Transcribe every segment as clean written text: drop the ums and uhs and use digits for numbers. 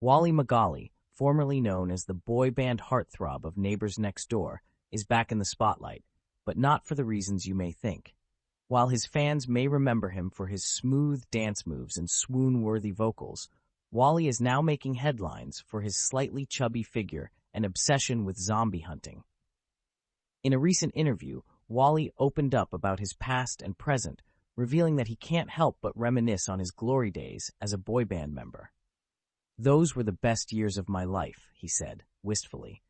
Wally Magali, formerly known as the boy band heartthrob of Neighbors Next Door, is back in the spotlight, but not for the reasons you may think. While his fans may remember him for his smooth dance moves and swoon-worthy vocals, Wally is now making headlines for his slightly chubby figure and obsession with zombie hunting. In a recent interview, Wally opened up about his past and present, revealing that he can't help but reminisce on his glory days as a boy band member. "Those were the best years of my life," he said, wistfully.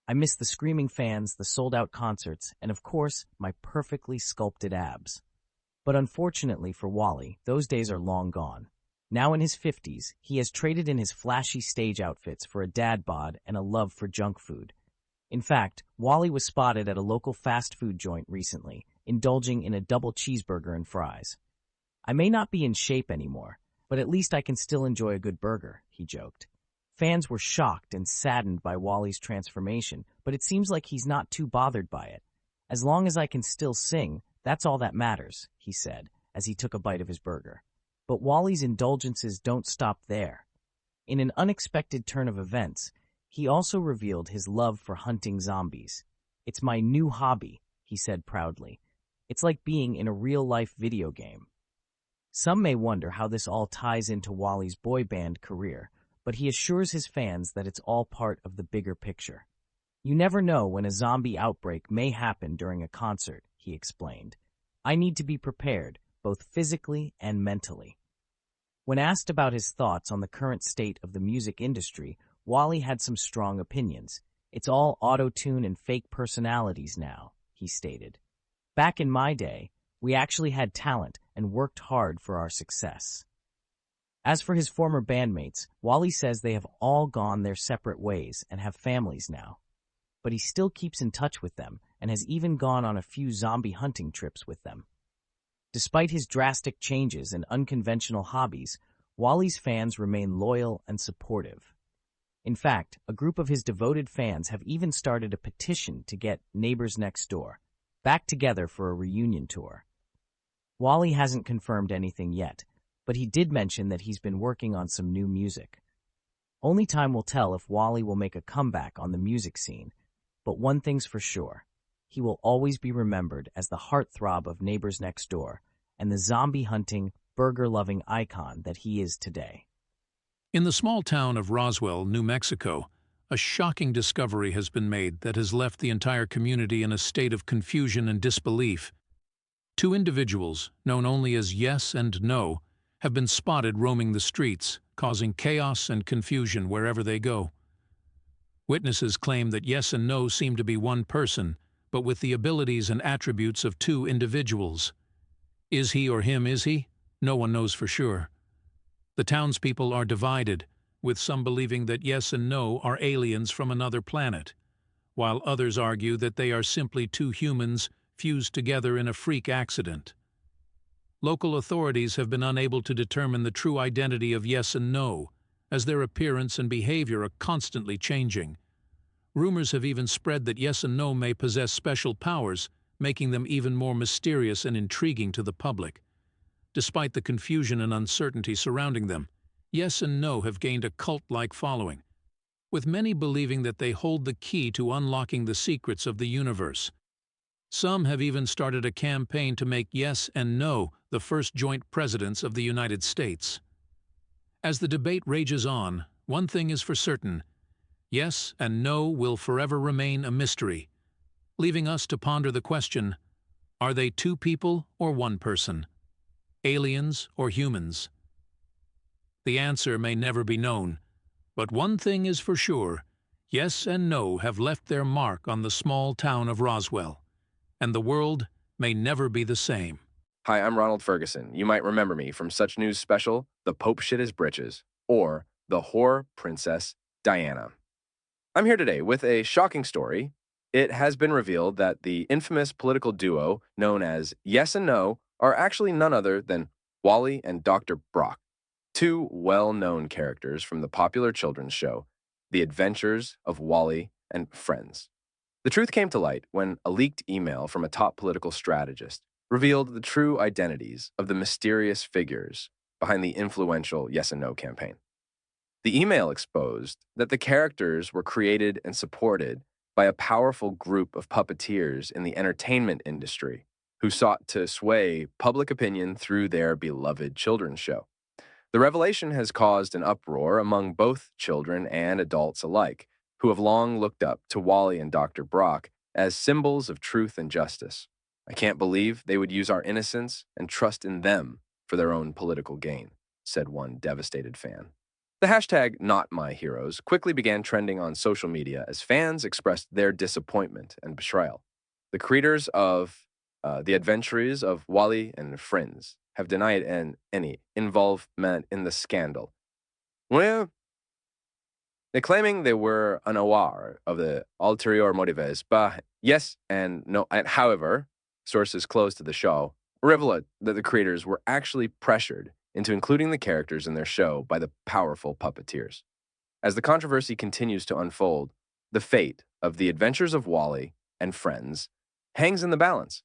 "I miss the screaming fans, the sold-out concerts, and of course, my perfectly sculpted abs." But unfortunately for Wally, those days are long gone. Now in his 50s, he has traded in his flashy stage outfits for a dad bod and a love for junk food. In fact, Wally was spotted at a local fast food joint recently, indulging in a double cheeseburger and fries. "I may not be in shape anymore, but at least I can still enjoy a good burger," he joked. Fans were shocked and saddened by Wally's transformation, but it seems like he's not too bothered by it. "As long as I can still sing, that's all that matters," he said, as he took a bite of his burger. But Wally's indulgences don't stop there. In an unexpected turn of events, he also revealed his love for hunting zombies. "It's my new hobby," he said proudly. "It's like being in a real-life video game." Some may wonder how this all ties into Wally's boy band career, but he assures his fans that it's all part of the bigger picture. "You never know when a zombie outbreak may happen during a concert," he explained. "I need to be prepared, both physically and mentally." When asked about his thoughts on the current state of the music industry, Wally had some strong opinions. "It's all auto-tune and fake personalities now," he stated. "Back in my day, we actually had talent and worked hard for our success." As for his former bandmates, Wally says they have all gone their separate ways and have families now. But he still keeps in touch with them and has even gone on a few zombie hunting trips with them. Despite his drastic changes and unconventional hobbies, Wally's fans remain loyal and supportive. In fact, a group of his devoted fans have even started a petition to get Neighbors Next Door back together for a reunion tour. Wally hasn't confirmed anything yet, but he did mention that he's been working on some new music. Only time will tell if Wally will make a comeback on the music scene, but one thing's for sure: he will always be remembered as the heartthrob of Neighbors Next Door and the zombie-hunting, burger-loving icon that he is today. In the small town of Roswell, New Mexico, a shocking discovery has been made that has left the entire community in a state of confusion and disbelief. Two individuals, known only as Yes and No, have been spotted roaming the streets, causing chaos and confusion wherever they go. Witnesses claim that Yes and No seem to be one person, but with the abilities and attributes of two individuals. Is he or him is he? No one knows for sure. The townspeople are divided, with some believing that Yes and No are aliens from another planet, while others argue that they are simply two humans fused together in a freak accident. Local authorities have been unable to determine the true identity of Yes and No, as their appearance and behavior are constantly changing. Rumors have even spread that Yes and No may possess special powers, making them even more mysterious and intriguing to the public. Despite the confusion and uncertainty surrounding them, Yes and No have gained a cult-like following, with many believing that they hold the key to unlocking the secrets of the universe. Some have even started a campaign to make Yes and No the first joint presidents of the United States. As the debate rages on, one thing is for certain: Yes and No will forever remain a mystery, leaving us to ponder the question: are they two people or one person? Aliens or humans? The answer may never be known, but one thing is for sure: Yes and No have left their mark on the small town of Roswell, and the world may never be the same. Hi, I'm Ronald Ferguson. You might remember me from such news special, The Pope Shit His Britches, or The Whore Princess Diana. I'm here today with a shocking story. It has been revealed that the infamous political duo known as Yes and No are actually none other than Wally and Dr. Brock, two well-known characters from the popular children's show, The Adventures of Wally and Friends. The truth came to light when a leaked email from a top political strategist revealed the true identities of the mysterious figures behind the influential Yes and No campaign. The email exposed that the characters were created and supported by a powerful group of puppeteers in the entertainment industry who sought to sway public opinion through their beloved children's show. The revelation has caused an uproar among both children and adults alike, who have long looked up to Wally and Dr. Brock as symbols of truth and justice. I can't believe they would use our innocence and trust in them for their own political gain, said one devastated fan. The hashtag #NotMyHeroes quickly began trending on social media as fans expressed their disappointment and betrayal. The creators of The Adventures of Wally and Friends have denied any involvement in the scandal. Well, they're claiming they were unaware of the ulterior motives, but yes and no. And however, sources close to the show reveal that the creators were actually pressured into including the characters in their show by the powerful puppeteers. As the controversy continues to unfold, the fate of The Adventures of Wally and Friends hangs in the balance.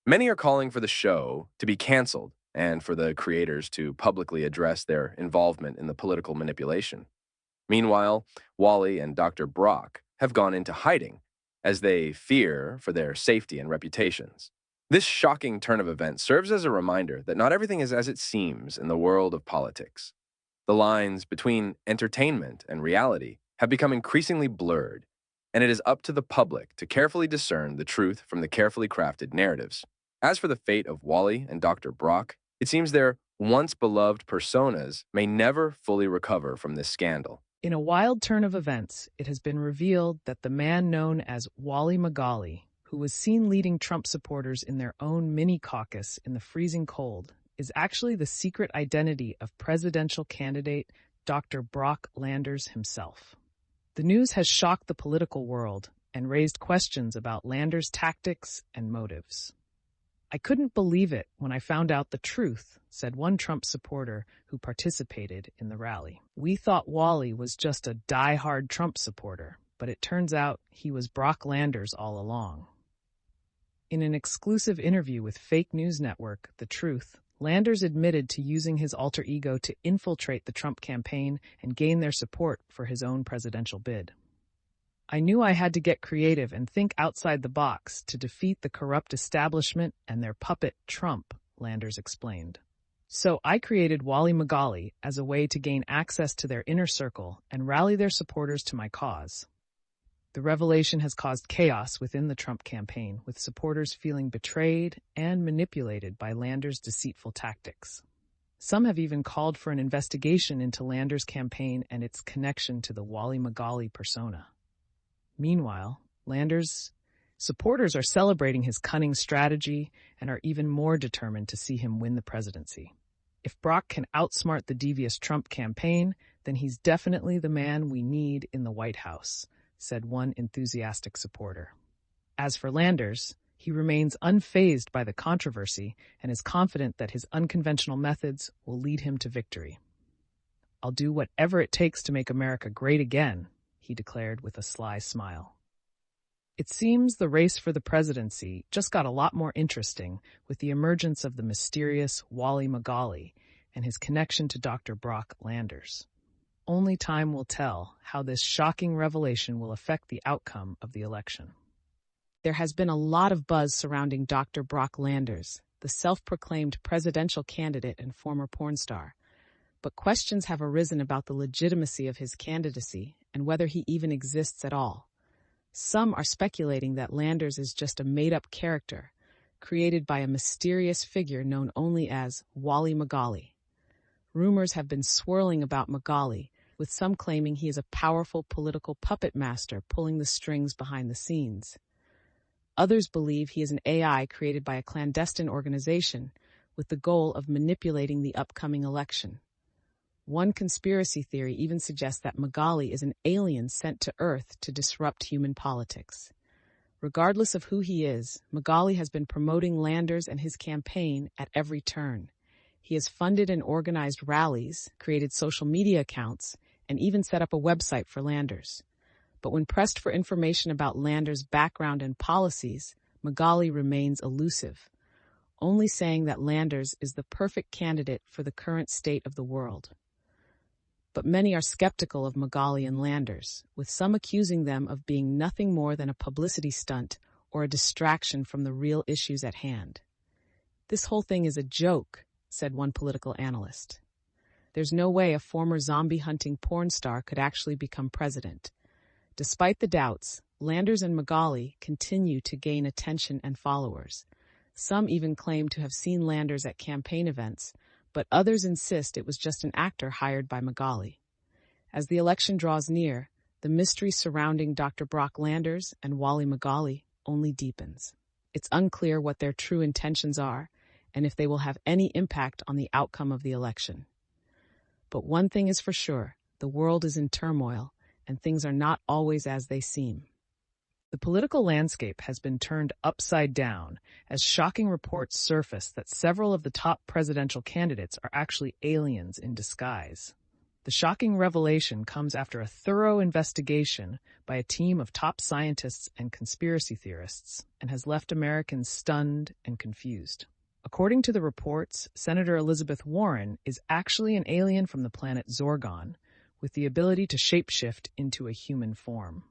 Many are calling for the show to be canceled and for the creators to publicly address their involvement in the political manipulation. Meanwhile, Wally and Dr. Brock have gone into hiding as they fear for their safety and reputations. This shocking turn of events serves as a reminder that not everything is as it seems in the world of politics. The lines between entertainment and reality have become increasingly blurred, and it is up to the public to carefully discern the truth from the carefully crafted narratives. As for the fate of Wally and Dr. Brock, it seems their once beloved personas may never fully recover from this scandal. In a wild turn of events, it has been revealed that the man known as Wally Magali, who was seen leading Trump supporters in their own mini caucus in the freezing cold, is actually the secret identity of presidential candidate Dr. Brock Landers himself. The news has shocked the political world and raised questions about Landers' tactics and motives. I couldn't believe it when I found out the truth, said one Trump supporter who participated in the rally. We thought Wally was just a die-hard Trump supporter, but it turns out he was Brock Landers all along. In an exclusive interview with fake news network, The Truth, Landers admitted to using his alter ego to infiltrate the Trump campaign and gain their support for his own presidential bid. I knew I had to get creative and think outside the box to defeat the corrupt establishment and their puppet Trump, Landers explained. So I created Wally Magali as a way to gain access to their inner circle and rally their supporters to my cause. The revelation has caused chaos within the Trump campaign, with supporters feeling betrayed and manipulated by Landers' deceitful tactics. Some have even called for an investigation into Landers' campaign and its connection to the Wally Magali persona. Meanwhile, Landers' supporters are celebrating his cunning strategy and are even more determined to see him win the presidency. If Brock can outsmart the devious Trump campaign, then he's definitely the man we need in the White House, said one enthusiastic supporter. As for Landers, he remains unfazed by the controversy and is confident that his unconventional methods will lead him to victory. I'll do whatever it takes to make America great again, he declared with a sly smile. It seems the race for the presidency just got a lot more interesting with the emergence of the mysterious Wally Magali and his connection to Dr. Brock Landers. Only time will tell how this shocking revelation will affect the outcome of the election. There has been a lot of buzz surrounding Dr. Brock Landers, the self-proclaimed presidential candidate and former porn star. But questions have arisen about the legitimacy of his candidacy and whether he even exists at all. Some are speculating that Landers is just a made-up character, created by a mysterious figure known only as Wally Magali. Rumors have been swirling about Magali, with some claiming he is a powerful political puppet master pulling the strings behind the scenes. Others believe he is an AI created by a clandestine organization with the goal of manipulating the upcoming election. One conspiracy theory even suggests that Magali is an alien sent to Earth to disrupt human politics. Regardless of who he is, Magali has been promoting Landers and his campaign at every turn. He has funded and organized rallies, created social media accounts, and even set up a website for Landers. But when pressed for information about Landers' background and policies, Magali remains elusive, only saying that Landers is the perfect candidate for the current state of the world. But many are skeptical of Magali and Landers, with some accusing them of being nothing more than a publicity stunt or a distraction from the real issues at hand. "This whole thing is a joke," said one political analyst. "There's no way a former zombie-hunting porn star could actually become president." Despite the doubts, Landers and Magali continue to gain attention and followers. Some even claim to have seen Landers at campaign events, but others insist it was just an actor hired by Magali. As the election draws near, the mystery surrounding Dr. Brock Landers and Wally Magali only deepens. It's unclear what their true intentions are and if they will have any impact on the outcome of the election. But one thing is for sure, the world is in turmoil, and things are not always as they seem. The political landscape has been turned upside down as shocking reports surface that several of the top presidential candidates are actually aliens in disguise. The shocking revelation comes after a thorough investigation by a team of top scientists and conspiracy theorists and has left Americans stunned and confused. According to the reports, Senator Elizabeth Warren is actually an alien from the planet Zorgon, with the ability to shapeshift into a human form.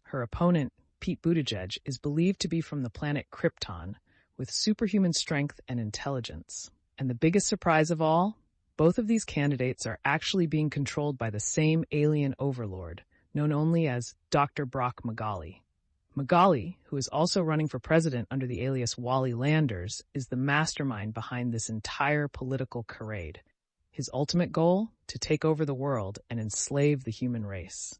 Her opponent, Pete Buttigieg, is believed to be from the planet Krypton, with superhuman strength and intelligence. And the biggest surprise of all, both of these candidates are actually being controlled by the same alien overlord, known only as Dr. Brock Magali. Magali, who is also running for president under the alias Wally Landers, is the mastermind behind this entire political charade. His ultimate goal? To take over the world and enslave the human race.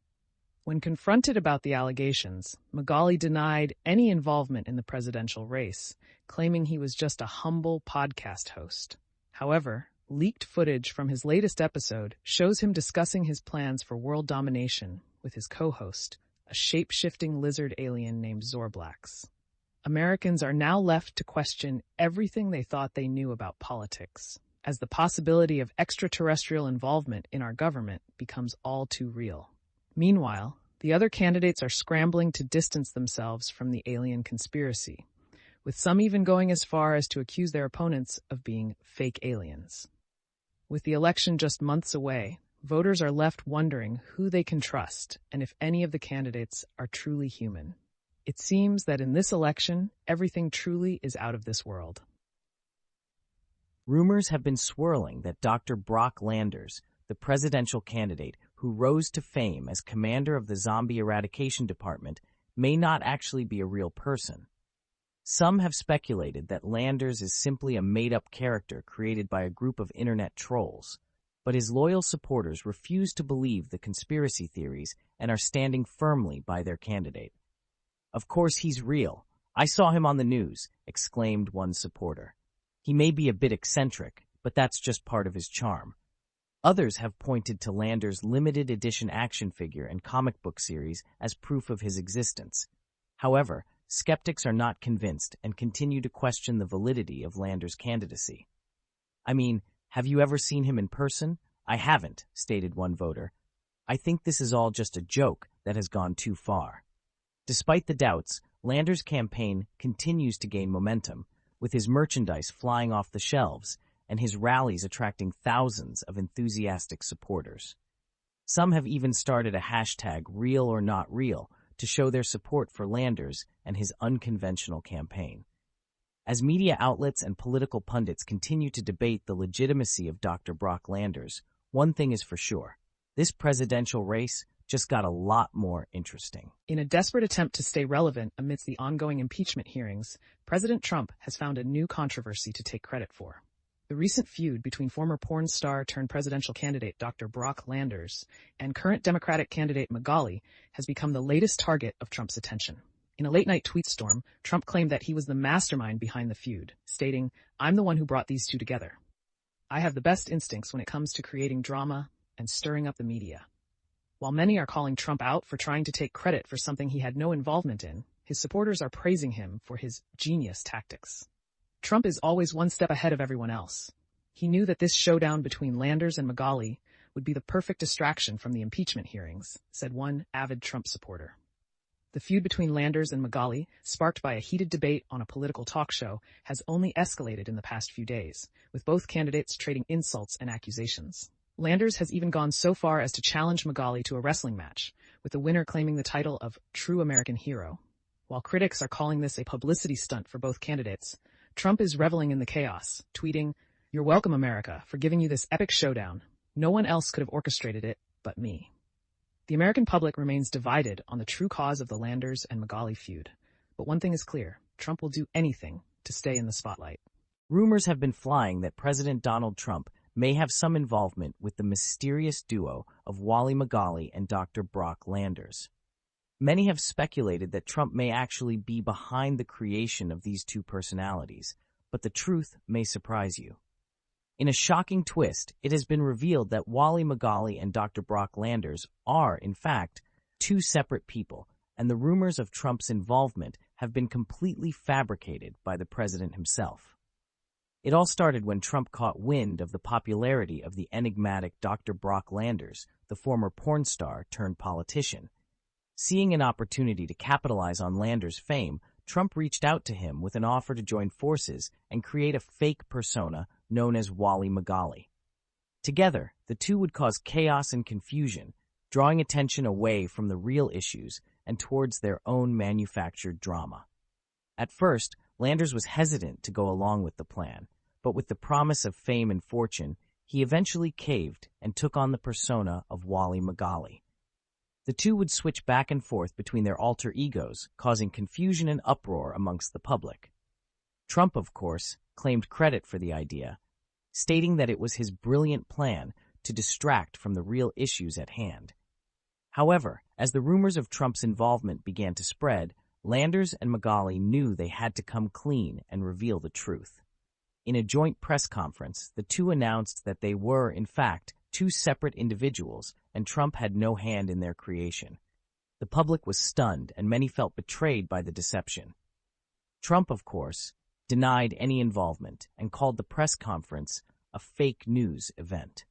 When confronted about the allegations, Magali denied any involvement in the presidential race, claiming he was just a humble podcast host. However, leaked footage from his latest episode shows him discussing his plans for world domination with his co-host, a shape-shifting lizard alien named Zorblax. Americans are now left to question everything they thought they knew about politics, as the possibility of extraterrestrial involvement in our government becomes all too real. Meanwhile, the other candidates are scrambling to distance themselves from the alien conspiracy, with some even going as far as to accuse their opponents of being fake aliens. With the election just months away, voters are left wondering who they can trust and if any of the candidates are truly human. It seems that in this election, everything truly is out of this world. Rumors have been swirling that Dr. Brock Landers, the presidential candidate who rose to fame as commander of the Zombie Eradication Department, may not actually be a real person. Some have speculated that Landers is simply a made-up character created by a group of internet trolls, but his loyal supporters refuse to believe the conspiracy theories and are standing firmly by their candidate. "Of course he's real. I saw him on the news," exclaimed one supporter. "He may be a bit eccentric, but that's just part of his charm." Others have pointed to Landers' limited edition action figure and comic book series as proof of his existence. However, skeptics are not convinced and continue to question the validity of Landers' candidacy. "I mean, have you ever seen him in person?" "I haven't," stated one voter. "I think this is all just a joke that has gone too far." Despite the doubts, Landers' campaign continues to gain momentum, with his merchandise flying off the shelves and his rallies attracting thousands of enthusiastic supporters. Some have even started a hashtag #RealOrNotReal to show their support for Landers and his unconventional campaign. As media outlets and political pundits continue to debate the legitimacy of Dr. Brock Landers, one thing is for sure: this presidential race just got a lot more interesting. In a desperate attempt to stay relevant amidst the ongoing impeachment hearings, President Trump has found a new controversy to take credit for. The recent feud between former porn star turned presidential candidate Dr. Brock Landers and current Democratic candidate Magali has become the latest target of Trump's attention. In a late-night tweet storm, Trump claimed that he was the mastermind behind the feud, stating, "I'm the one who brought these two together. I have the best instincts when it comes to creating drama and stirring up the media." While many are calling Trump out for trying to take credit for something he had no involvement in, his supporters are praising him for his genius tactics. Trump is always one step ahead of everyone else. He knew that this showdown between Landers and Magali would be the perfect distraction from the impeachment hearings, said one avid Trump supporter. The feud between Landers and Magali, sparked by a heated debate on a political talk show, has only escalated in the past few days, with both candidates trading insults and accusations. Landers has even gone so far as to challenge Magali to a wrestling match, with the winner claiming the title of True American Hero. While critics are calling this a publicity stunt for both candidates, Trump is reveling in the chaos, tweeting, "You're welcome, America, for giving you this epic showdown. No one else could have orchestrated it but me." The American public remains divided on the true cause of the Landers and Magali feud. But one thing is clear, Trump will do anything to stay in the spotlight. Rumors have been flying that President Donald Trump may have some involvement with the mysterious duo of Wally Magali and Dr. Brock Landers. Many have speculated that Trump may actually be behind the creation of these two personalities, but the truth may surprise you. In a shocking twist, it has been revealed that Wally Magali and Dr. Brock Landers are, in fact, two separate people, and the rumors of Trump's involvement have been completely fabricated by the president himself. It all started when Trump caught wind of the popularity of the enigmatic Dr. Brock Landers, the former porn star turned politician. Seeing an opportunity to capitalize on Landers' fame, Trump reached out to him with an offer to join forces and create a fake persona known as Wally Magali. Together, the two would cause chaos and confusion, drawing attention away from the real issues and towards their own manufactured drama. At first, Landers was hesitant to go along with the plan, but with the promise of fame and fortune, he eventually caved and took on the persona of Wally Magali. The two would switch back and forth between their alter egos, causing confusion and uproar amongst the public. Trump, of course, claimed credit for the idea, stating that it was his brilliant plan to distract from the real issues at hand. However, as the rumors of Trump's involvement began to spread, Landers and Magali knew they had to come clean and reveal the truth. In a joint press conference, the two announced that they were, in fact, two separate individuals, and Trump had no hand in their creation. The public was stunned, and many felt betrayed by the deception. Trump, of course, denied any involvement and called the press conference a fake news event.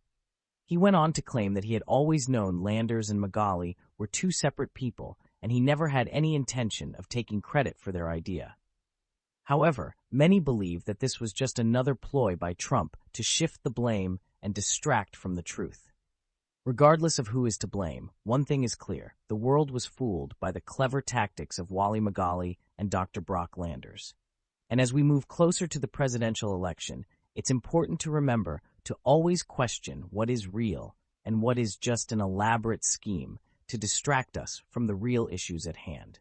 He went on to claim that he had always known Landers and Magali were two separate people, and he never had any intention of taking credit for their idea. However, many believe that this was just another ploy by Trump to shift the blame and distract from the truth. Regardless of who is to blame, one thing is clear: the world was fooled by the clever tactics of Wally Magali and Dr. Brock Landers. And as we move closer to the presidential election, it's important to remember to always question what is real and what is just an elaborate scheme to distract us from the real issues at hand.